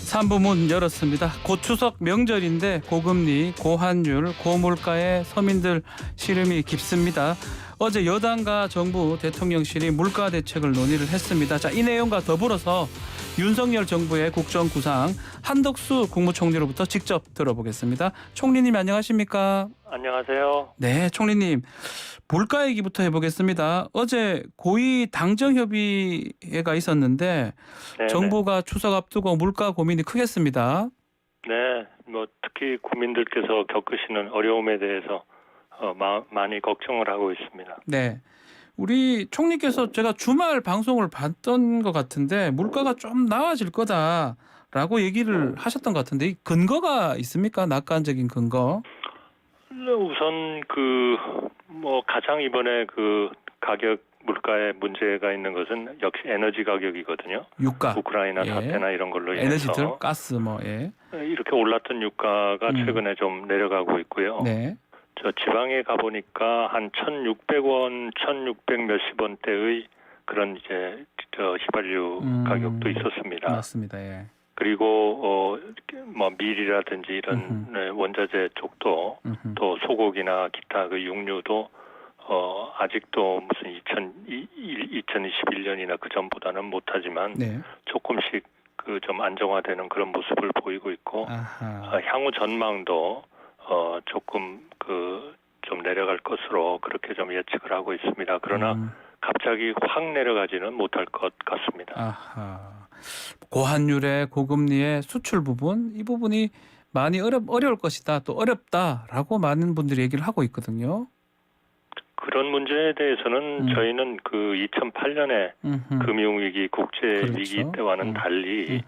3부 문 열었습니다. 곧 추석 명절인데 고금리, 고환율, 고물가에 서민들 시름이 깊습니다. 어제 여당과 정부 대통령실이 물가 대책을 논의를 했습니다. 자, 이 내용과 더불어서 윤석열 정부의 국정구상 한덕수 국무총리로부터 직접 들어보겠습니다. 총리님 안녕하십니까? 안녕하세요. 네, 총리님. 물가 얘기부터 해보겠습니다. 어제 고위 당정협의회가 있었는데 네네. 정부가 추석 앞두고 물가 고민이 크겠습니다. 네, 특히 국민들께서 겪으시는 어려움에 대해서 많이 걱정을 하고 있습니다. 네, 우리 총리께서 제가 주말 방송을 봤던 것 같은데 물가가 좀 나아질 거다라고 얘기를 하셨던 것 같은데 이 근거가 있습니까? 낙관적인 근거? 우선 가장 이번에 가격 물가에 문제가 있는 것은 역시 에너지 가격이거든요. 유가, 우크라이나 사태나 이런 걸로 인해서 에너지들, 가스 이렇게 올랐던 유가가 최근에 좀 내려가고 있고요. 네. 저 지방에 가보니까 한 1,600원, 1,600 몇십 원대의 그런 이제 휘발유 가격도 있었습니다. 맞습니다. 예. 그리고 밀이라든지 이런 원자재 쪽도 또 소고기나 기타 그 육류도 아직도 무슨 2021년이나 그 전보다는 못하지만 네. 조금씩 좀 안정화되는 그런 모습을 보이고 있고 향후 전망도 조금 좀 내려갈 것으로 그렇게 좀 예측을 하고 있습니다. 그러나 갑자기 확 내려가지는 못할 것 같습니다. 고환율의 고금리의 수출 부분 이 부분이 많이 어려울 것이다. 또 어렵다라고 많은 분들이 얘기를 하고 있거든요. 그런 문제에 대해서는 저희는 2008년에 금융위기, 국제위기 그렇죠. 때와는 달리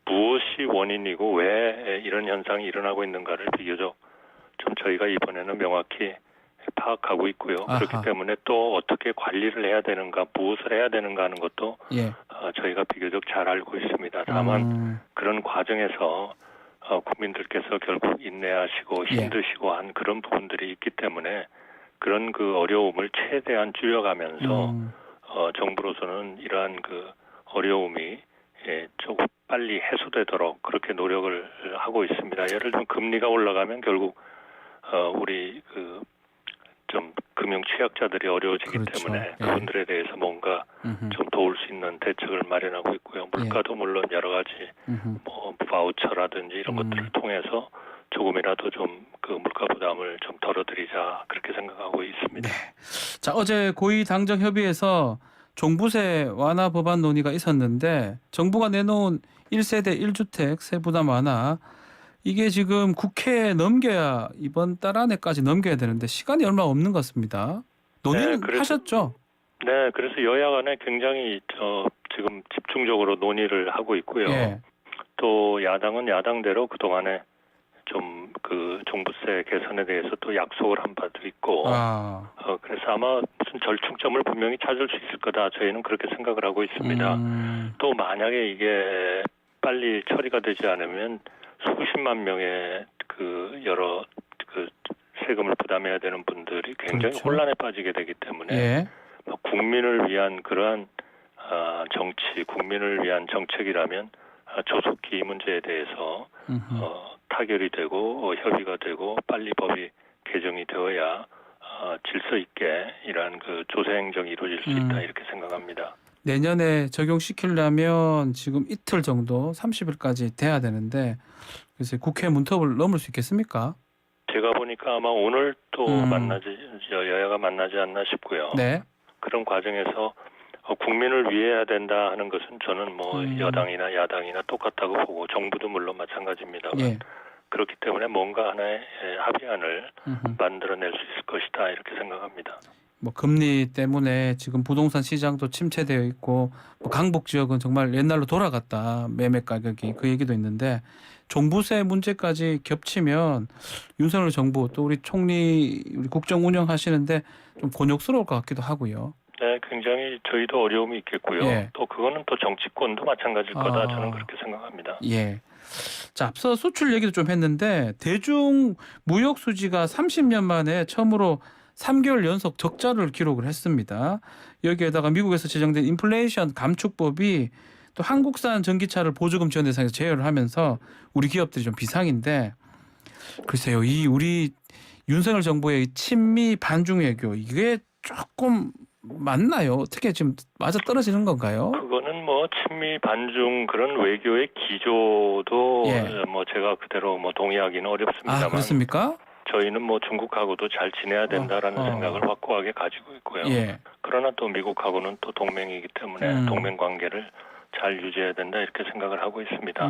무엇이 원인이고 왜 이런 현상이 일어나고 있는가를 비교적 좀 저희가 이번에는 명확히 파악하고 있고요. 그렇기 때문에 또 어떻게 관리를 해야 되는가, 무엇을 해야 되는가 하는 것도 저희가 비교적 잘 알고 있습니다. 다만 그런 과정에서 국민들께서 결국 인내하시고 힘드시고 한 그런 부분들이 있기 때문에 그런 어려움을 최대한 줄여가면서 정부로서는 이러한 어려움이 조금 빨리 해소되도록 그렇게 노력을 하고 있습니다. 예를 들면 금리가 올라가면 결국 우리 좀 금융 취약자들이 어려워지기 때문에 그분들에 대해서 뭔가 좀 도울 수 있는 대책을 마련하고 있고요. 물가도 물론 여러 가지 바우처라든지 이런 것들을 통해서 조금이라도 좀 물가 부담을 좀 덜어드리자 그렇게 생각하고 있습니다. 네. 자, 어제 고위 당정 협의에서 종부세 완화 법안 논의가 있었는데 정부가 내놓은 1세대 1주택 세부담 완화 이게 지금 국회에 넘겨야 이번 달 안에까지 넘겨야 되는데 시간이 얼마 없는 것 같습니다. 논의는 하셨죠? 네, 그래서 여야 간에 굉장히 지금 집중적으로 논의를 하고 있고요. 또 야당은 야당대로 그동안에 좀 종부세 개선에 대해서 또 약속을 한 바도 있고 그래서 아마 무슨 절충점을 분명히 찾을 수 있을 거다. 저희는 그렇게 생각을 하고 있습니다. 또 만약에 이게 빨리 처리가 되지 않으면 수십만 명의 여러 세금을 부담해야 되는 분들이 굉장히 혼란에 빠지게 되기 때문에 국민을 위한 그러한 정치, 국민을 위한 정책이라면 조속히 이 문제에 대해서 타결이 되고 협의가 되고 빨리 법이 개정이 되어야 질서 있게 이러한 조세 행정이 이루어질 수 있다 이렇게 생각합니다. 내년에 적용시키려면 지금 이틀 정도 30일까지 돼야 되는데 그래서 국회 문턱을 넘을 수 있겠습니까? 제가 보니까 아마 오늘 또 여야가 만나지 않나 싶고요. 네. 그런 과정에서 국민을 위해야 된다 하는 것은 저는 여당이나 야당이나 똑같다고 보고 정부도 물론 마찬가지입니다만 그렇기 때문에 뭔가 하나의 합의안을 만들어낼 수 있을 것이다 이렇게 생각합니다. 금리 때문에 지금 부동산 시장도 침체되어 있고 강북 지역은 정말 옛날로 돌아갔다 매매 가격이 그 얘기도 있는데 종부세 문제까지 겹치면 윤석열 정부 또 우리 총리 우리 국정 운영하시는데 좀 곤욕스러울 것 같기도 하고요. 네, 굉장히 저희도 어려움이 있겠고요. 또 그거는 또 정치권도 마찬가지일 거다 저는 그렇게 생각합니다. 자, 앞서 수출 얘기도 좀 했는데 대중 무역 수지가 30년 만에 처음으로 3개월 연속 적자를 기록을 했습니다. 여기에다가 미국에서 제정된 인플레이션 감축법이 또 한국산 전기차를 보조금 지원 대상에서 제외를 하면서 우리 기업들이 좀 비상인데 글쎄요, 이 우리 윤석열 정부의 친미 반중 외교 이게 조금 맞나요? 어떻게 지금 맞아 떨어지는 건가요? 그거는 뭐 친미 반중 그런 외교의 기조도 예. 뭐 제가 그대로 뭐 동의하기는 어렵습니다만 아, 그렇습니까? 저희는 뭐 중국하고도 잘 지내야 된다라는 생각을 확고하게 가지고 있고요. 예. 그러나 또 미국하고는 또 동맹이기 때문에 동맹 관계를 잘 유지해야 된다 이렇게 생각을 하고 있습니다.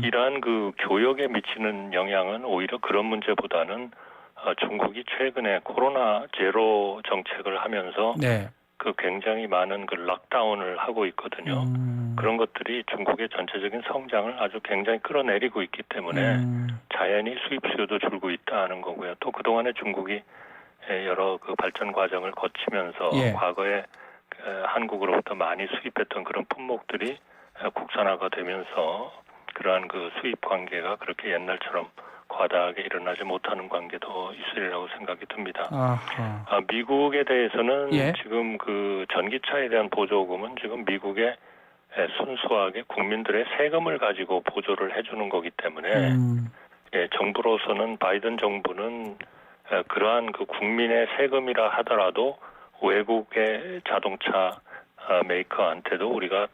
이러한 그 교역에 미치는 영향은 오히려 그런 문제보다는 중국이 최근에 코로나 제로 정책을 하면서 네. 그 굉장히 많은 그 락다운을 하고 있거든요. 그런 것들이 중국의 전체적인 성장을 아주 굉장히 끌어내리고 있기 때문에 자연히 수입 수요도 줄고 있다는 거고요. 또 그동안에 중국이 여러 그 발전 과정을 거치면서 예. 과거에 한국으로부터 많이 수입했던 그런 품목들이 국산화가 되면서 그러한 그 수입 관계가 그렇게 옛날처럼 과다하게 일어나지 못하는 관계도 있으리라고 생각이 듭니다. 미국에 대해서는 예. 지금 그 전기차에 대한 보조금은 지금 미국의 순수하게 국민들의 세금을 가지고 보조를 해주는 거기 때문에 정부로서는 바이든 정부는 그러한 그 국민의 세금이라 하더라도 외국의 자동차 메이커한테도 우리가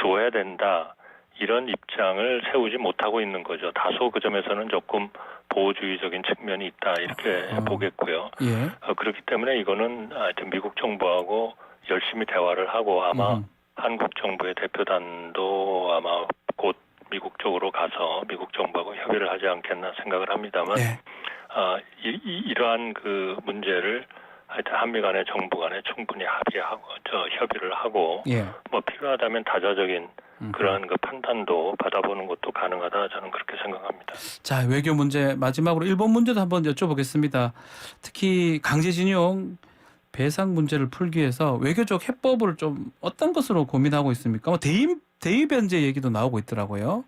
줘야 된다. 이런 입장을 세우지 못하고 있는 거죠. 다소 그 점에서는 조금 보호주의적인 측면이 있다 이렇게 보겠고요. 예. 그렇기 때문에 이거는 하여튼 미국 정부하고 열심히 대화를 하고 아마 한국 정부의 대표단도 아마 곧 미국 쪽으로 가서 미국 정부하고 협의를 하지 않겠나 생각을 합니다만 네. 이러한 그 문제를 하여튼 한미 간의 정부 간에 충분히 협의를 하고 예. 뭐 필요하다면 다자적인 그러한 그 판단도 받아보는 것도 가능하다 저는 그렇게 생각합니다. 자, 외교 문제 마지막으로 일본 문제도 한번 여쭤보겠습니다. 특히 강제징용 배상 문제를 풀기 위해서 외교적 해법을 좀 어떤 것으로 고민하고 있습니까? 뭐 대의 변제 얘기도 나오고 있더라고요.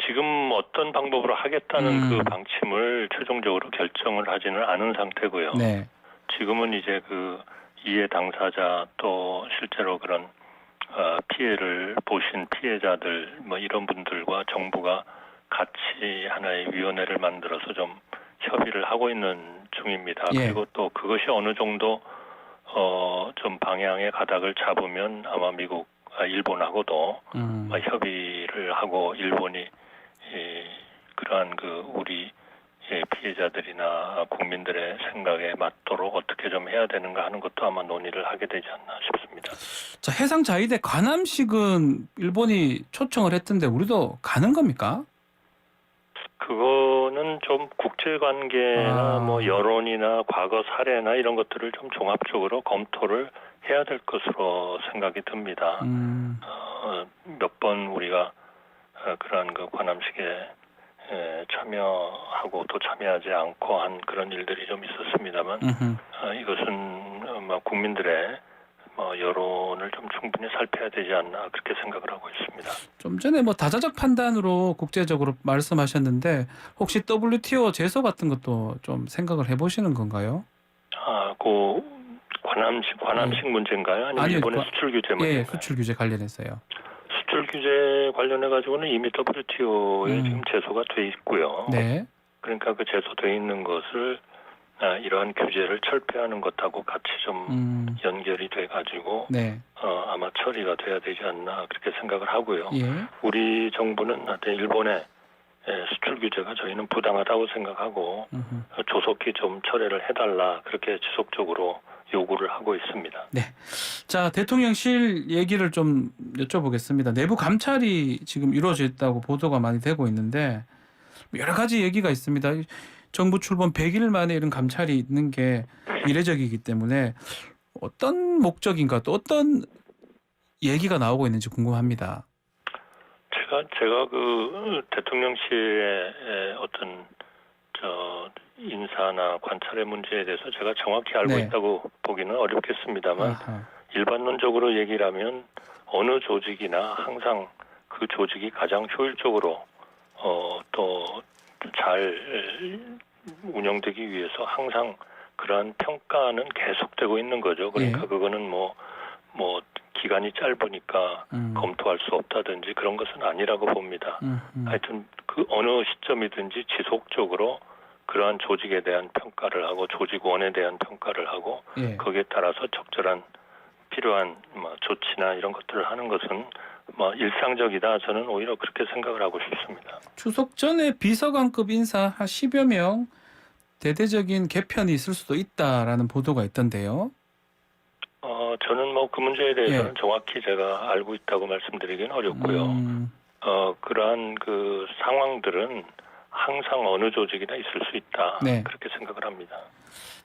지금 어떤 방법으로 하겠다는 그 방침을 최종적으로 결정을 하지는 않은 상태고요. 네. 지금은 이제 그 이해 당사자 또 실제로 그런 피해를 보신 피해자들 뭐 이런 분들과 정부가 같이 하나의 위원회를 만들어서 좀 협의를 하고 있는 중입니다. 예. 그리고 또 그것이 어느 정도 좀 방향의 가닥을 잡으면 아마 일본하고도 협의를 하고 일본이 그러한 그 우리 피해자들이나 국민들의 생각에 맞도록 어떻게 좀 해야 되는가 하는 것도 아마 논의를 하게 되지 않나 싶습니다. 자, 해상 자위대 관함식은 일본이 초청을 했던데 우리도 가는 겁니까? 그거는 좀 국제관계나 뭐 여론이나 과거 사례나 이런 것들을 좀 종합적으로 검토를 해야 될 것으로 생각이 듭니다. 몇 번 우리가 그러한 그 관함식에 참여하고 또 참여하지 않고 한 그런 일들이 좀 있었습니다만 이것은 국민들의 여론을 좀 충분히 살펴야 되지 않나 그렇게 생각을 하고 있습니다. 좀 전에 뭐 다자적 판단으로 국제적으로 말씀하셨는데 혹시 WTO 제소 같은 것도 좀 생각을 해보시는 건가요? 그 관함식 문제인가요? 아니면 이번에 수출 규제 문제인가요? 예, 수출 규제 관련해서요. 수출 규제 관련해 가지고는 이미 WTO에 지금 제소가 돼 있고요. 네. 그러니까 그 제소돼 있는 것을 이러한 규제를 철폐하는 것하고 같이 좀 연결이 돼 가지고 네. 아마 처리가 돼야 되지 않나 그렇게 생각을 하고요. 예. 우리 정부는 일본의 수출 규제가 저희는 부당하다고 생각하고 조속히 좀 철회를 해달라 그렇게 지속적으로 요구를 하고 있습니다. 네. 자, 대통령실 얘기를 좀 여쭤보겠습니다. 내부 감찰이 지금 이루어져 있다고 보도가 많이 되고 있는데 여러 가지 얘기가 있습니다. 정부 출범 100일 만에 이런 감찰이 있는 게 이례적이기 때문에 어떤 목적인가 또 어떤 얘기가 나오고 있는지 궁금합니다. 제가 그 대통령실의 어떤 인사나 관찰의 문제에 대해서 제가 정확히 알고 있다고 보기는 어렵겠습니다만 일반론적으로 얘기를 하면 어느 조직이나 항상 그 조직이 가장 효율적으로 또 잘 운영되기 위해서 항상 그러한 평가는 계속되고 있는 거죠. 그러니까 그거는 뭐 기간이 짧으니까 검토할 수 없다든지 그런 것은 아니라고 봅니다. 하여튼 그 어느 시점이든지 지속적으로 그러한 조직에 대한 평가를 하고 조직원에 대한 평가를 하고 예. 거기에 따라서 적절한 필요한 조치나 이런 것들을 하는 것은 일상적이다. 저는 오히려 그렇게 생각을 하고 싶습니다. 추석 전에 비서관급 인사 한 10여 명 대대적인 개편이 있을 수도 있다라는 보도가 있던데요. 저는 그 문제에 대해서는 정확히 제가 알고 있다고 말씀드리기는 어렵고요. 그러한 그 상황들은 항상 어느 조직이나 있을 수 있다. 네. 그렇게 생각을 합니다.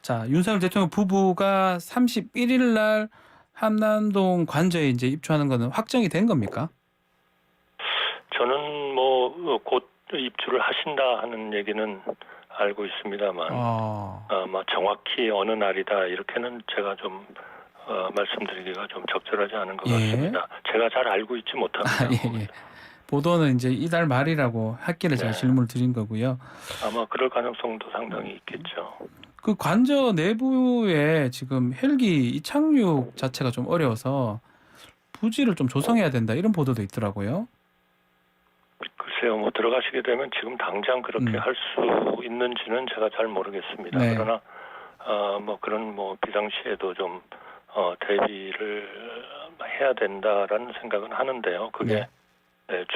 자, 윤석열 대통령 부부가 31일 날 한남동 관저에 이제 입주하는 거는 확정이 된 겁니까? 저는 곧 입주를 하신다 하는 얘기는 알고 있습니다만 정확히 어느 날이다 이렇게는 제가 좀 말씀드리기가 좀 적절하지 않은 것 같습니다. 제가 잘 알고 있지 못합니다. 예. 보도는 이제 이달 말이라고 했길래 제가 질문을 드린 거고요. 아마 그럴 가능성도 상당히 있겠죠. 그 관저 내부에 지금 헬기 이착륙 자체가 좀 어려워서 부지를 좀 조성해야 된다 이런 보도도 있더라고요. 글쎄요, 들어가시게 되면 지금 당장 그렇게 할 수 있는지는 제가 잘 모르겠습니다. 네. 그러나 그런 비상시에도 좀 대비를 해야 된다라는 생각은 하는데요. 그게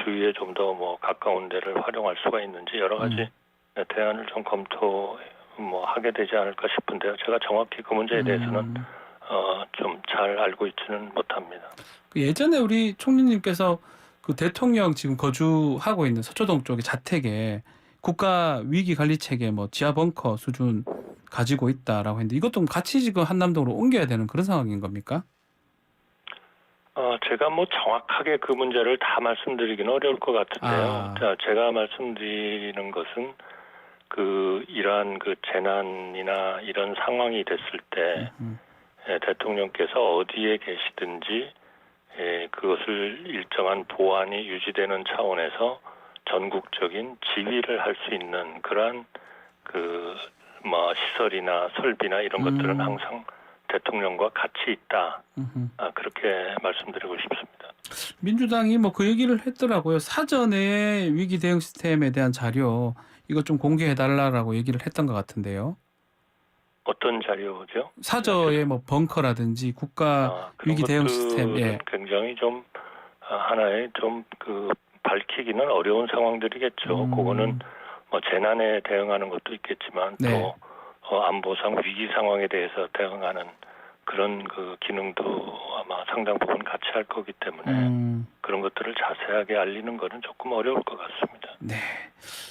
주위에 좀 더 가까운 데를 활용할 수가 있는지 여러 가지 대안을 좀 하게 되지 않을까 싶은데요. 제가 정확히 그 문제에 대해서는 좀 잘 알고 있지는 못합니다. 예전에 우리 총리님께서 그 대통령 지금 거주하고 있는 서초동 쪽의 자택에 국가 위기 관리 체계 지하 벙커 수준 가지고 있다라고 했는데 이것도 같이 지금 한남동으로 옮겨야 되는 그런 상황인 겁니까? 제가 정확하게 그 문제를 다 말씀드리기는 어려울 것 같은데요. 자, 제가 말씀드리는 것은 이러한 재난이나 이런 상황이 됐을 때 대통령께서 어디에 계시든지 그것을 일정한 보안이 유지되는 차원에서 전국적인 지휘를 할 수 있는 그러한 시설이나 설비나 이런 것들은 항상 대통령과 같이 있다. 그렇게 말씀드리고 싶습니다. 민주당이 그 얘기를 했더라고요. 사전에 위기 대응 시스템에 대한 자료 이거 좀 공개해달라고 얘기를 했던 것 같은데요. 어떤 자료죠? 사저의 벙커라든지 국가 위기 대응 시스템. 굉장히 좀 하나의 좀 밝히기는 어려운 상황들이겠죠. 그거는 재난에 대응하는 것도 있겠지만 또 안보상 위기 상황에 대해서 대응하는 그런 기능도 아마 상당 부분 같이 할 거기 때문에 그런 것들을 자세하게 알리는 거는 조금 어려울 것 같습니다. 네.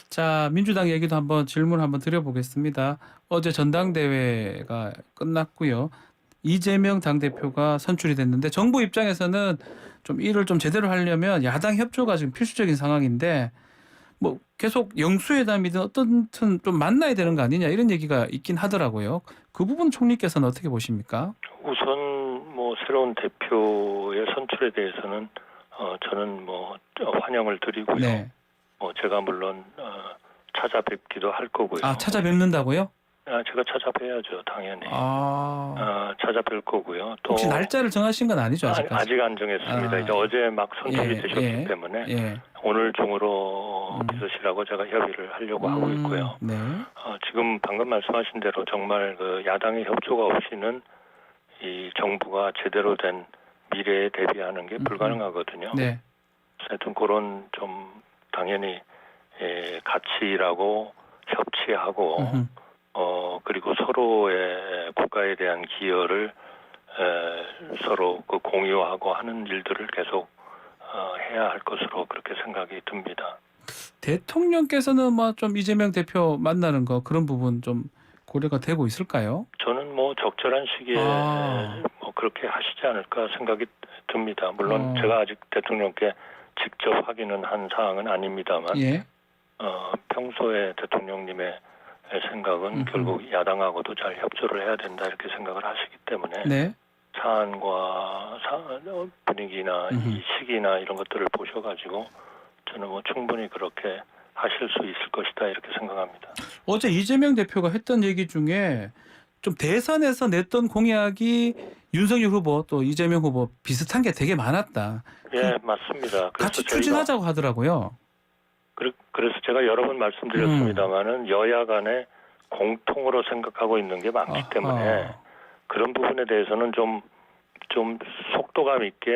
자, 민주당 얘기도 질문 한번 드려보겠습니다. 어제 전당대회가 끝났고요. 이재명 당대표가 선출이 됐는데 정부 입장에서는 좀 일을 좀 제대로 하려면 야당 협조가 지금 필수적인 상황인데 계속 영수회담이든 어떻든 좀 만나야 되는 거 아니냐 이런 얘기가 있긴 하더라고요. 그 부분 총리께서는 어떻게 보십니까? 우선 새로운 대표의 선출에 대해서는 저는 환영을 드리고요. 제가 물론 찾아뵙기도 할 거고요. 찾아뵙는다고요? 제가 찾아뵈야죠, 당연히. 찾아뵐 거고요. 또 혹시 날짜를 정하신 건 아니죠, 아직까지? 아직 안 정했습니다. 이제 어제 막 선출이 되셨기 때문에 오늘 중으로 비서실하고 제가 협의를 하려고 하고 있고요. 지금 방금 말씀하신 대로 정말 야당의 협조가 없이는 이 정부가 제대로 된 미래에 대비하는 게 불가능하거든요. 하여튼 그런 좀 당연히 같이 일하고 협치하고 그리고 서로의 국가에 대한 기여를 서로 공유하고 하는 일들을 계속 해야 할 것으로 그렇게 생각이 듭니다. 대통령께서는 좀 이재명 대표 만나는 거 그런 부분 좀 고려가 되고 있을까요? 저는 적절한 시기에 그렇게 하시지 않을까 생각이 듭니다. 물론 제가 아직 대통령께 직접 확인은 한 사항은 아닙니다만 평소에 대통령님의 생각은 결국 야당하고도 잘 협조를 해야 된다 이렇게 생각을 하시기 때문에 사안과 분위기나 이 시기나 이런 것들을 보셔가지고 저는 충분히 그렇게 하실 수 있을 것이다 이렇게 생각합니다. 어제 이재명 대표가 했던 얘기 중에 좀 대선에서 냈던 공약이 윤석열 후보 또 이재명 후보 비슷한 게 되게 많았다. 예, 맞습니다. 같이 추진하자고 하더라고요. 그래서 제가 여러 번 말씀드렸습니다마는 여야 간에 공통으로 생각하고 있는 게 많기 때문에 그런 부분에 대해서는 좀 속도감 있게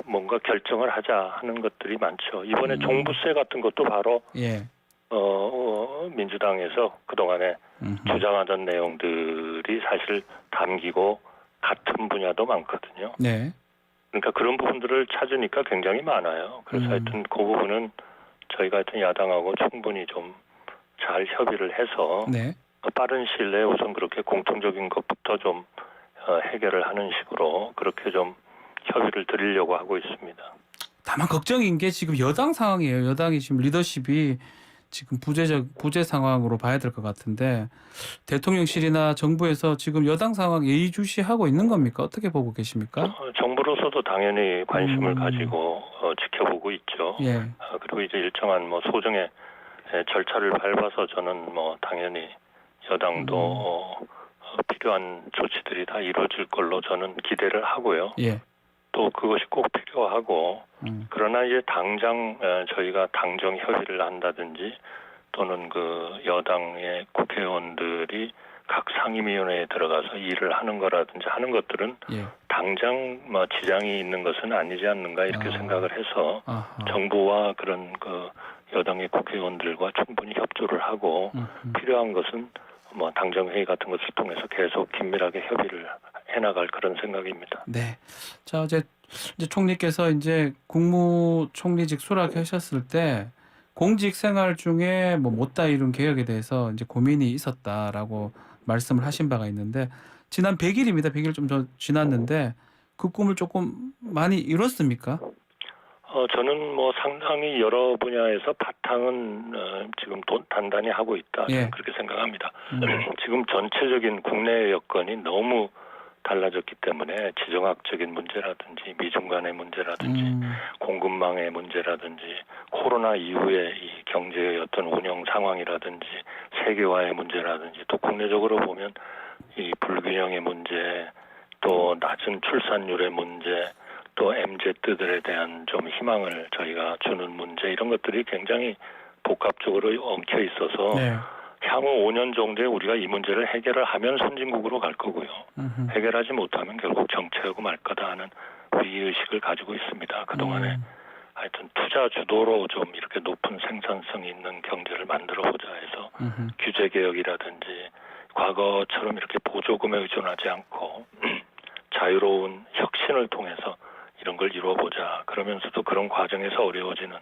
뭔가 결정을 하자 하는 것들이 많죠. 이번에 종부세 같은 것도 바로 예. 민주당에서 그동안에 주장하던 내용들이 사실 담기고 같은 분야도 많거든요. 네. 그러니까 그런 부분들을 찾으니까 굉장히 많아요. 그래서 하여튼 그 부분은 저희가 하여튼 야당하고 충분히 좀 잘 협의를 해서 네. 빠른 시일 내에 우선 그렇게 공통적인 것부터 좀 해결을 하는 식으로 그렇게 좀 협의를 드리려고 하고 있습니다. 다만 걱정인 게 지금 여당 상황이에요. 여당이 지금 리더십이 지금 부재 상황으로 봐야 될 것 같은데 대통령실이나 정부에서 지금 여당 상황 예의주시하고 있는 겁니까? 어떻게 보고 계십니까? 정부로서도 당연히 관심을 가지고 지켜보고 있죠. 예. 그리고 이제 일정한 뭐 소정의 절차를 밟아서 저는 뭐 당연히 여당도 필요한 조치들이 다 이루어질 걸로 저는 기대를 하고요. 예. 또 그것이 꼭 필요하고 그러나 이제 당장 저희가 당정 협의를 한다든지 또는 그 여당의 국회의원들이 각 상임위원회에 들어가서 일을 하는 거라든지 하는 것들은 예. 당장 뭐 지장이 있는 것은 아니지 않는가 이렇게 생각을 해서 정부와 그런 그 여당의 국회의원들과 충분히 협조를 하고 필요한 것은 뭐 당정회의 같은 것을 통해서 계속 긴밀하게 협의를 해나갈 그런 생각입니다. 네. 자, 이제 총리께서 이제 국무총리직 수락하셨을 때 공직 생활 중에 뭐 못다 이룬 개혁에 대해서 이제 고민이 있었다라고 말씀을 하신 바가 있는데 지난 100일입니다. 100일 좀 지났는데 그 꿈을 조금 많이 이뤘습니까? 저는 뭐 상당히 여러 분야에서 바탕은 지금 단단히 하고 있다. 예. 저는 그렇게 생각합니다. 지금 전체적인 국내 여건이 너무 달라졌기 때문에 지정학적인 문제라든지 미중 간의 문제라든지 공급망의 문제라든지 코로나 이후의 이 경제의 어떤 운영 상황이라든지 세계화의 문제라든지 또 국내적으로 보면 이 불균형의 문제 또 낮은 출산율의 문제 또 MZ들에 대한 좀 희망을 저희가 주는 문제 이런 것들이 굉장히 복합적으로 엉켜 있어서 네. 향후 5년 정도에 우리가 이 문제를 해결을 하면 선진국으로 갈 거고요. 해결하지 못하면 결국 정체하고 말 거다 하는 위의식을 가지고 있습니다. 그동안에 하여튼 투자 주도로 좀 이렇게 높은 생산성이 있는 경제를 만들어보자 해서 규제개혁이라든지 과거처럼 이렇게 보조금에 의존하지 않고 자유로운 혁신을 통해서 이런 걸 이루어보자. 그러면서도 그런 과정에서 어려워지는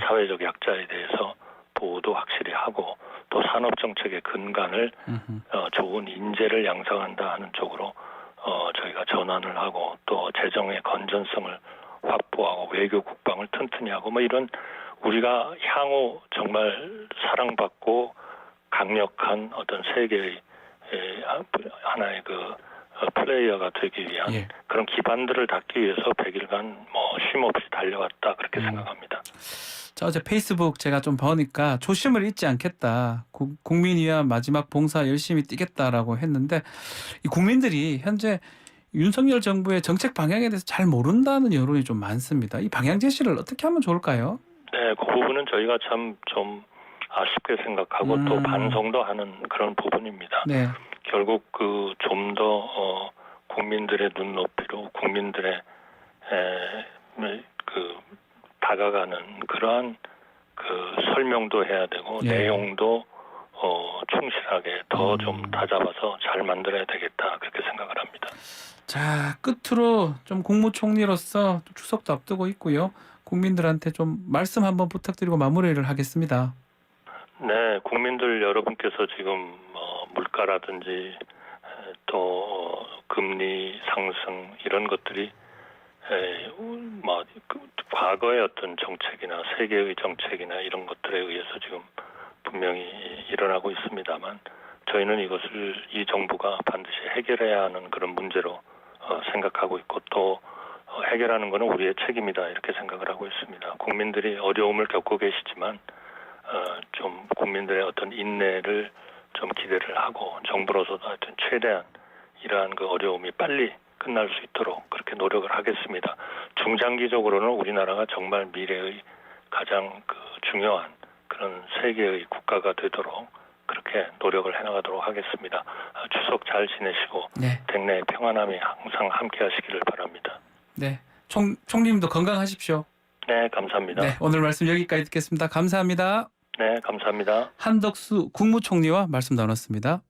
사회적 약자에 대해서 보호도 확실히 하고 또 산업정책의 근간을 좋은 인재를 양성한다 하는 쪽으로 저희가 전환을 하고 또 재정의 건전성을 확보하고 외교 국방을 튼튼히 하고 뭐 이런 우리가 향후 정말 사랑받고 강력한 어떤 세계의 하나의 그 플레이어가 되기 위한 그런 기반들을 닦기 위해서 100일간 뭐 쉼없이 달려왔다 그렇게 생각합니다. 자, 어제 페이스북 제가 좀 보니까 초심을 잊지 않겠다. 국민 위한 마지막 봉사 열심히 뛰겠다라고 했는데 이 국민들이 현재 윤석열 정부의 정책 방향에 대해서 잘 모른다는 여론이 좀 많습니다. 이 방향 제시를 어떻게 하면 좋을까요? 네, 그 부분은 저희가 참 좀 아쉽게 생각하고 또 반성도 하는 그런 부분입니다. 네. 결국 그 좀 더 국민들의 눈높이로 국민들의 그 다가가는 그러한 그 설명도 해야 되고 내용도 충실하게 더 좀 다잡아서 잘 만들어야 되겠다 그렇게 생각을 합니다. 자, 끝으로 좀 국무총리로서 추석도 앞두고 있고요. 국민들한테 좀 말씀 한번 부탁드리고 마무리를 하겠습니다. 네, 국민들 여러분께서 지금 물가라든지 또 금리 상승 이런 것들이 과거의 어떤 정책이나 세계의 정책이나 이런 것들에 의해서 지금 분명히 일어나고 있습니다만 저희는 이것을 이 정부가 반드시 해결해야 하는 그런 문제로 생각하고 있고 또 해결하는 것은 우리의 책임이다 이렇게 생각을 하고 있습니다. 국민들이 어려움을 겪고 계시지만 좀 국민들의 어떤 인내를 좀 기대를 하고 정부로서도 하여튼 최대한 이러한 그 어려움이 빨리 끝날 수 있도록 그렇게 노력을 하겠습니다. 중장기적으로는 우리나라가 정말 미래의 가장 그 중요한 그런 세계의 국가가 되도록 그렇게 노력을 해나가도록 하겠습니다. 추석 잘 지내시고 네. 댁내의 평안함이 항상 함께하시기를 바랍니다. 네. 총리님도 건강하십시오. 네, 감사합니다. 네, 오늘 말씀 여기까지 듣겠습니다. 감사합니다. 네, 감사합니다. 한덕수 국무총리와 말씀 나눴습니다.